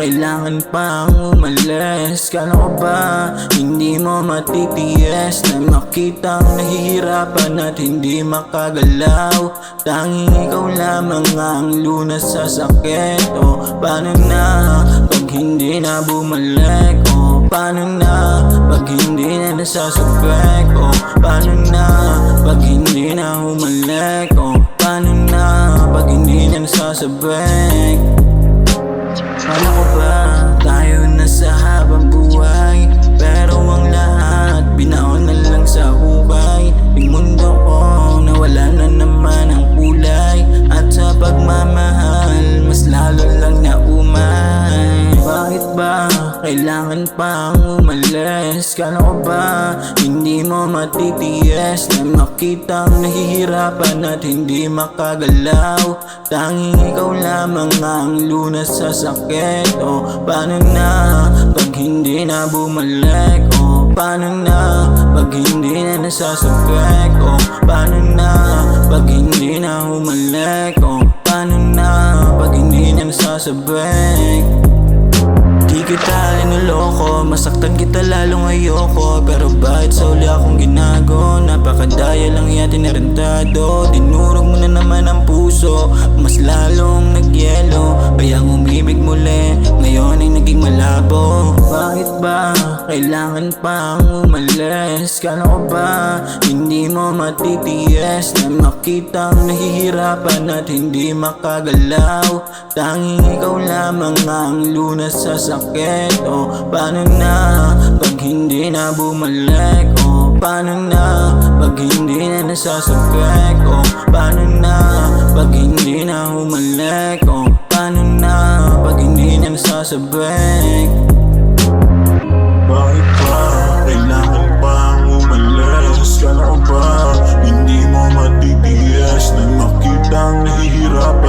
Kailangan pang umalis. Kala ko ba hindi mo matitiis na makitang nahihirapan at hindi makagalaw? Tanging ikaw lamang ang lunas sa sakit. O paano na pag hindi na bumalik? O paano na pag hindi na nasasabik? O paano na pag hindi na humalik? O paano na pag hindi na nasasabik? Kala ko ba tayo na sa habang buhay, pero ang lahat binaon na lang sa hukay. Yung mundo ko nawala na naman ang kulay, at sa pagmamahal mas lalo lang na umay. Bakit ba kailangan pang umalis? Kala ko ba hindi mo matitiis na makitang nahihirapan at hindi makagalaw? Tanging ikaw lamang ang lunas sa sakit. O paano na pag hindi na bumalik? O paano na pag hindi na nasasabik? O paano na pag hindi na humalik? O paano na pag hindi na nasasabik? Di kita inuloko, masaktan kita lalong ayoko, pero bakit sa uli akong ginago? Napakadaya lang yan tinarantado. Dinurog mo na naman ang puso, mas lalong nagyelo. Kaya umibig muli, ngayon ay naging malabo. Bakit ba kailangan pang umalis? Kala ko ba hindi mo matitiis na makitang nahihirapan at hindi makagalaw? Tanging ikaw lamang ang lunas sa sakit. O paano na pag hindi na bumalik? O paano na pag hindi na nasasabik? O paano na pag hindi na humalik? O paano na pag hindi na nasasabik? Bakit ba kailangan pang umalis? Kala ko ba hindi mo matitiis na makitang nahihirapan